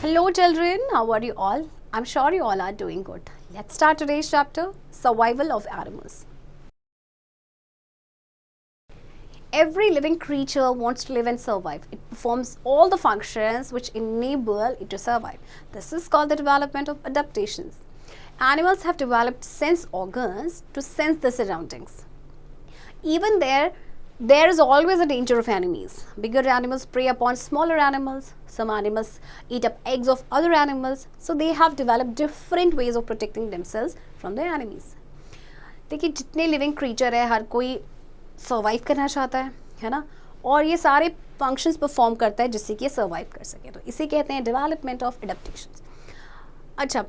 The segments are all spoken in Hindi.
Hello children, how are you all? I'm sure you all are doing good. Let's start today's chapter, Survival of Animals. Every living creature wants to live and survive. It performs all the functions which enable it to survive. This is called the development of adaptations. Animals have developed sense organs to sense the surroundings. Even there is always a danger of enemies. Bigger animals prey upon smaller animals. Some animals eat up eggs of other animals. So they have developed different ways of protecting themselves from their enemies. देखिए जितने लिविंग क्रीचर है हर कोई सर्वाइव करना चाहता है ना, और ये सारे फंक्शंस परफॉर्म करता है जिससे कि ये सर्वाइव कर सके. तो इसे कहते हैं डेवलपमेंट ऑफ एडेप्टेशंस. अच्छा,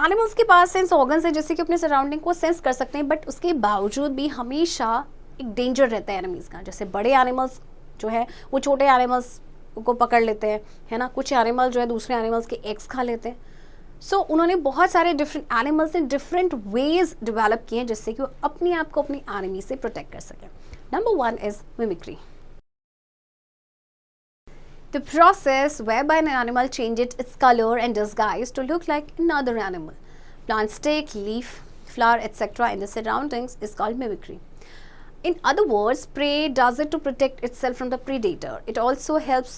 एनिमल्स के पास सेंस ऑर्गन्स है जिससे कि अपने सराउंडिंग को सेंस कर सकते हैं, बट उसके बावजूद भी हमेशा एक डेंजर रहता है एनिमीज़ का. जैसे बड़े एनिमल्स जो है वो छोटे एनिमल्स को पकड़ लेते हैं, है ना. कुछ एनिमल जो है दूसरे एनिमल्स के एग्स खा लेते हैं. सो उन्होंने बहुत सारे डिफरेंट एनिमल्स ने डिफरेंट वेज डेवलप किए हैं जिससे कि वो अपने आप को अपनी एनिमी से प्रोटेक्ट कर सकें. Number 1 is mimicry. The process whereby an animal changes its color and disguise to look like another animal, plant, stick, leaf, flower, etc. in the surroundings is called mimicry. In other words, prey does it to protect itself from the predator. It also helps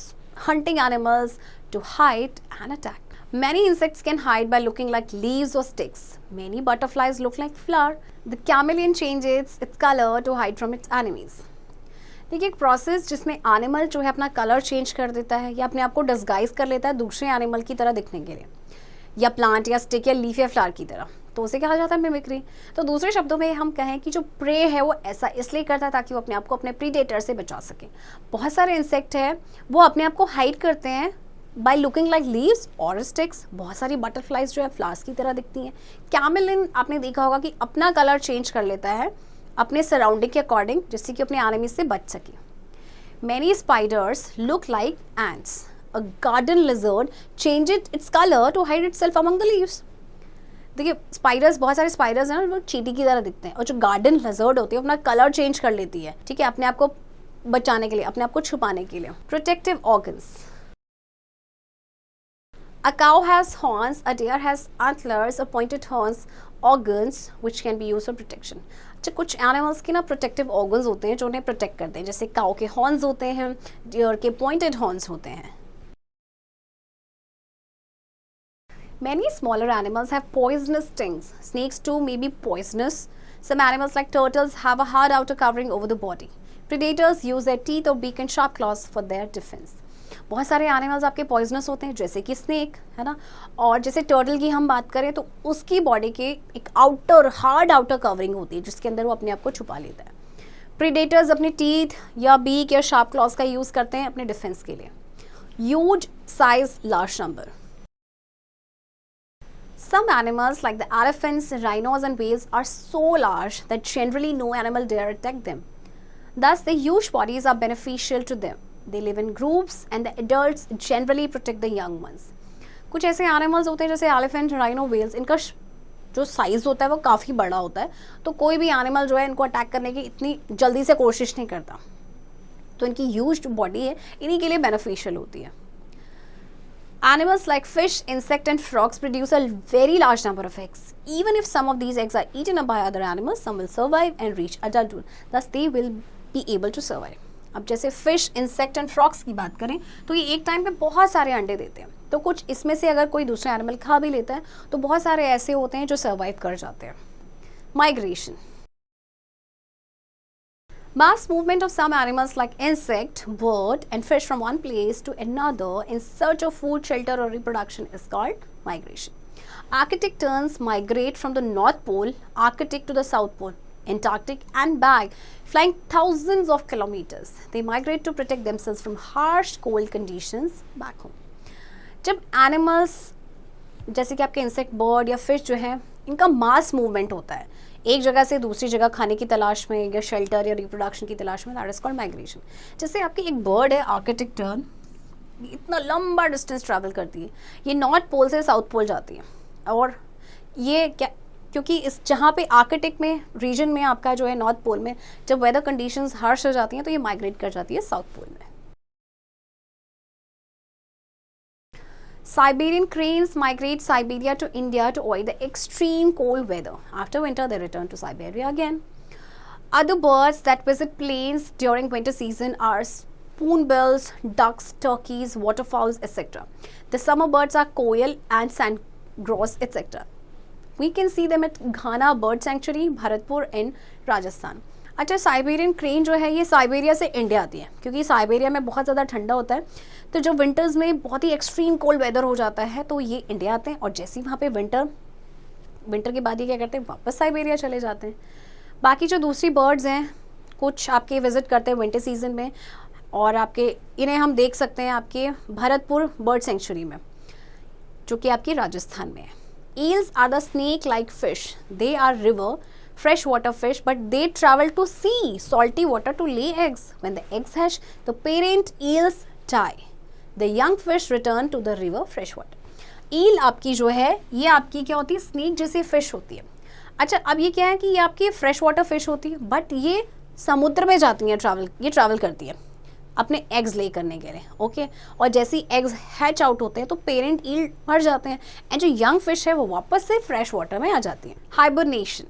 hunting animals to hide and attack. Many insects can hide by looking like leaves or sticks. Many butterflies look like flower. The chameleon changes its color to hide from its enemies. देखिए एक प्रोसेस जिसमें एनिमल जो है अपना कलर चेंज कर देता है या अपने आप को डिस्गाइज कर लेता है दूसरे एनिमल की तरह दिखने के लिए, या प्लांट या स्टिक या लीफ या फ्लावर की तरह, तो उसे कहा जाता है मिमिक्री. तो दूसरे शब्दों में हम कहें कि जो प्रे है वो ऐसा इसलिए करता है ताकि वो अपने आप को अपने प्रीडेटर से बचा सके. बहुत सारे इंसेक्ट हैं वो अपने आप को हाइड करते हैं बाय लुकिंग लाइक लीव्स और स्टिक्स. बहुत सारी बटरफ्लाइज जो है फ्लावर्स की तरह दिखती हैं. कैमेलियन आपने देखा होगा कि अपना कलर चेंज कर लेता है अपने सराउंडिंग के अकॉर्डिंग जिससे कि अपने एनिमी से बच सके. Many spiders look like ants. A garden lizard changes its color to hide itself among the leaves. देखिए स्पाइडर्स, बहुत सारे स्पाइडर्स हैं ना वो चींटी की तरह दिखते हैं, और जो गार्डन लिजर्ड होती है अपना कलर चेंज कर लेती है, ठीक है, अपने आप को बचाने के लिए, अपने आप को छुपाने के लिए. Protective organs. A cow has horns, a deer has antlers, a pointed horns, organs which can be used for protection. अच्छा, कुछ एनिमल्स के ना प्रोटेक्टिव ऑर्गन्स होते हैं जो उन्हें प्रोटेक्ट करते हैं. जैसे काऊ के हॉर्न्स होते हैं, डियर के पॉइंटेड हॉर्न्स होते हैं. Many smaller animals have poisonous stings. Snakes too may be poisonous. Some animals like turtles have a hard outer covering over the body. Predators use their teeth or beak and sharp claws for their defense. बहुत सारे एनिमल्स आपके पॉइजनस होते हैं जैसे कि स्नेक, है ना, और जैसे टर्टल की हम बात करें तो उसकी बॉडी के एक हार्ड आउटर कवरिंग होती है जिसके अंदर वो अपने आप को छुपा लेता है. प्रीडेटर्स अपने टीथ या बीक या शार्प क्लॉज का यूज़ करते हैं अपने डिफेंस के लिए. Huge size, large number. Some animals like the elephants, rhinos and whales are so large that generally no animal dare attack them. Thus, their huge bodies are beneficial to them. They live in groups and the adults generally protect the young ones. कुछ ऐसे animals होते हैं जैसे elephant, rhino, whales, इनका जो साइज़ होता है वो काफ़ी बड़ा होता है, तो कोई भी एनिमल जो है इनको अटैक करने की इतनी जल्दी से कोशिश नहीं करता. तो इनकी ह्यूज बॉडी है, इन्हीं के लिए बेनिफिशियल होती है. Animals like fish, insect and frogs produce a very large number of eggs. Even if some of these eggs are eaten up by other animals, some will survive and reach adulthood. Thus, they will be able to survive. अब जैसे फिश, इंसेक्ट एंड फ्रॉग्स की बात करें तो ये एक टाइम पे बहुत सारे अंडे देते हैं, तो कुछ इसमें से अगर कोई दूसरा एनिमल खा भी लेता है तो बहुत सारे ऐसे होते हैं जो सर्वाइव कर जाते हैं. Migration. Mass movement of some animals like insect, bird and fish from one place to another in search of food, shelter or reproduction is called migration. Arctic terns migrate from the North Pole, Arctic to the South Pole, Antarctic and back, flying thousands of kilometers. They migrate to protect themselves from harsh cold conditions back home. जब animals जैसे कि आपके इंसेक्ट, बर्ड या फिश जो है इनका मास मूवमेंट होता है एक जगह से दूसरी जगह खाने की तलाश में या शेल्टर या रिप्रोडक्शन की तलाश में, दैट इज कॉल्ड माइग्रेशन. जैसे आपकी एक बर्ड है आर्कटिक टर्न, इतना लंबा डिस्टेंस ट्रैवल करती है, ये नॉर्थ पोल से साउथ पोल जाती है, और ये क्या, क्योंकि इस जहाँ पे आर्कटिक में रीजन में आपका जो है नॉर्थ पोल में जब वेदर कंडीशंस हार्श हो जाती हैं तो ये माइग्रेट कर जाती है साउथ पोल में. Siberian cranes migrate Siberia to India to avoid the extreme cold weather. After winter, they return to Siberia again. Other birds that visit plains during winter season are spoonbills, ducks, turkeys, waterfowls, etc. The summer birds are koel and sandgrouse, etc. We can see them at Ghana Bird Sanctuary, Bharatpur in Rajasthan. अच्छा, साइबेरियन क्रेन जो है ये साइबेरिया से इंडिया आती है, क्योंकि साइबेरिया में बहुत ज़्यादा ठंडा होता है, तो जो विंटर्स में बहुत ही एक्सट्रीम कोल्ड वेदर हो जाता है तो ये इंडिया आते हैं, और जैसे ही वहाँ पे विंटर के बाद ये क्या करते हैं, वापस साइबेरिया चले जाते हैं. बाकी जो दूसरी बर्ड्स हैं कुछ आपके विजिट करते हैं विंटर सीजन में, और आपके इन्हें हम देख सकते हैं आपके भरतपुर बर्ड सेंचुरी में, जो कि आपके राजस्थान में है. Eels are the snake-like fish. They are river freshwater fish, but they travel to sea, salty water, to lay eggs. When the eggs hatch, the parent eels die. The young fish return to the river freshwater. eel आपकी जो है ये आपकी क्या होती है, स्नेक जैसी फिश होती है. अच्छा, अब ये क्या है कि ये आपकी फ्रेश वाटर फिश होती है, बट ये समुद्र में जाती हैं, ट्रैवल करती है अपने एग्स ले करने के लिए. ओके, और जैसे ही एग्स हैच आउट होते हैं तो पेरेंट ईल मर जाते हैं, एंड जो यंग फिश है वो वापस से फ्रेश वाटर में आ जाती है. Hibernation.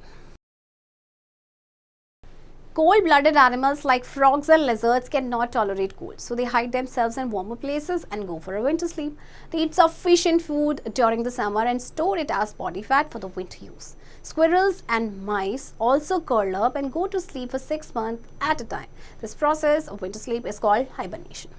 Cold-blooded animals like frogs and lizards cannot tolerate cold, so they hide themselves in warmer places and go for a winter sleep. They eat sufficient food during the summer and store it as body fat for the winter use. Squirrels and mice also curl up and go to sleep for 6 months at a time. This process of winter sleep is called hibernation.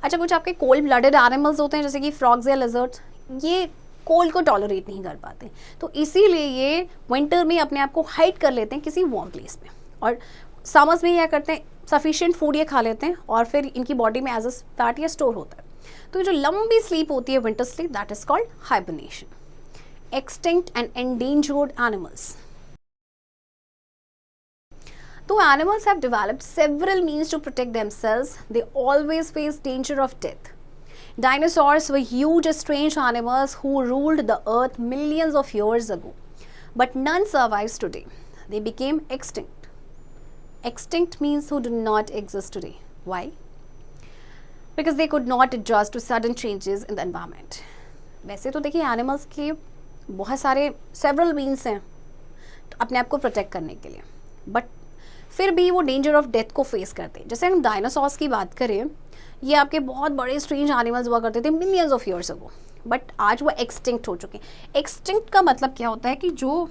अच्छा, कुछ आपके cold-blooded animals होते हैं जैसे कि frogs या lizards, ये कोल्ड को टॉलरेट नहीं कर पाते, तो इसीलिए ये विंटर में अपने आप को हाइड कर लेते हैं किसी वार्म प्लेस में, और समर्स में क्या करते हैं, सफिशिएंट फूड ये खा लेते हैं और फिर इनकी बॉडी में एज अ फैट या स्टोर होता है. तो ये जो लंबी स्लीप होती है winter sleep, that is called hibernation. Extinct and endangered animals. Though animals have developed several means to protect themselves, they always face danger of death. Dinosaurs were huge, strange animals who ruled the earth millions of years ago, but none survives today. They became extinct. Extinct means who do not exist today. Why? Because they could not adjust to sudden changes in the environment. वैसे तो देखिए एनिमल्स के बहुत सारे सेवरल मीन्स हैं अपने आप को प्रोटेक्ट करने के लिए, बट फिर भी वो डेंजर ऑफ डेथ को फेस करते हैं. जैसे हम डायनासोर्स की बात करें, ये आपके बहुत बड़े स्ट्रेंज एनिमल्स हुआ करते थे millions of years ago, but आज वो एक्सटिंक्ट हो चुके हैं. एक्सटिंक्ट का मतलब क्या होता है कि जो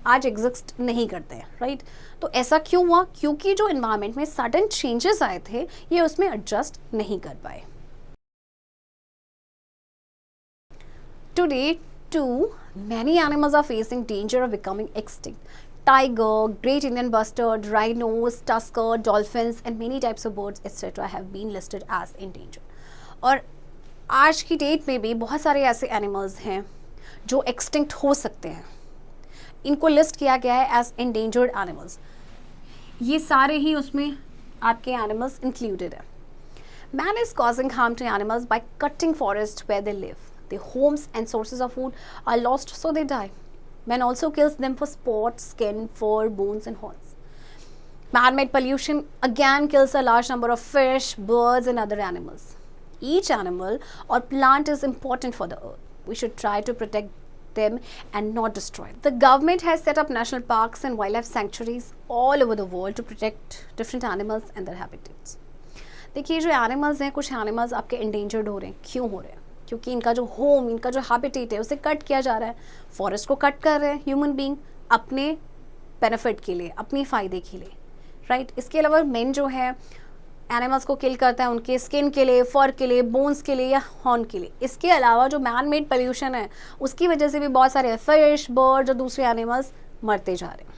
आज एग्जिस्ट नहीं करते हैं, राइट? तो ऐसा क्यों हुआ? क्योंकि जो इन्वायरमेंट में सडन चेंजेस आए थे ये उसमें एडजस्ट नहीं कर पाए. Today too, many animals are facing danger of becoming extinct. Tiger, great Indian bustard, rhinos, tusker, dolphins and many types of birds etc. have been listed as endangered. और आज की डेट में भी बहुत सारे ऐसे एनिमल्स हैं जो एक्सटिंक्ट हो सकते हैं. इनको लिस्ट किया गया है एज एंडेंजर्ड एनिमल्स. ये सारे ही उसमें आपके एनिमल्स इंक्लूडेड है. Man is causing harm to animals by cutting forest where they live. Their homes and sources of food are lost, so they die. Man also kills them for sport, skin, fur, bones and horns. Man-made pollution again kills a large number of fish, birds and other animals. Each animal or plant is important for the earth. We should try to protect them and not destroy them. The government has set up national parks and wildlife sanctuaries all over the world to protect different animals and their habitats. देखिए जो एनिमल्स हैं, कुछ एनिमल्स आपके endangered हो रहे हैं. क्यों हो रहे हैं? क्योंकि इनका जो होम, इनका जो हैबिटेट है उसे कट किया जा रहा है. फॉरेस्ट को कट कर रहे हैं ह्यूमन बीइंग अपने बेनिफिट के लिए, अपनी फ़ायदे के लिए, राइट? इसके अलावा मेन जो है एनिमल्स को किल करता है उनके स्किन के लिए, फर के लिए, बोन्स के लिए या हॉर्न के लिए. इसके अलावा जो मैन मेड पोल्यूशन है उसकी वजह से भी बहुत सारे फिश, बर्ड्स और दूसरे एनिमल्स मरते जा रहे हैं.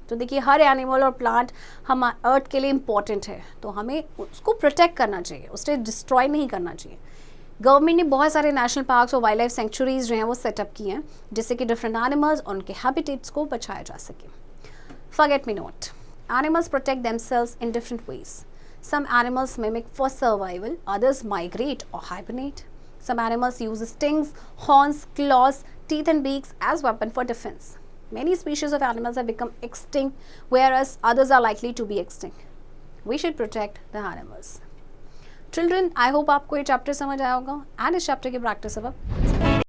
तो देखिए हर एनिमल और प्लांट हम अर्थ के लिए इम्पॉर्टेंट है, तो हमें उसको प्रोटेक्ट करना चाहिए, उसे डिस्ट्रॉय नहीं करना चाहिए. गवर्नमेंट ने बहुत सारे नेशनल पार्क्स और वाइल्ड लाइफ सेंचुरीज जो हैं वो सेटअप किए हैं जिससे कि डिफरेंट एनिमल्स और उनके हैबिटेट्स को बचाया जा सके. Forget me not, animals protect themselves in different ways. Some animals mimic for survival, others migrate और hibernate. Some animals use stings, horns, claws, teeth and beaks as weapon for defence. Many species of animals have become extinct, whereas others are likely to be extinct. We should protect the animals. Children, I hope आपको ये चैप्टर समझ आया होगा एंड इस चैप्टर की प्रैक्टिस अब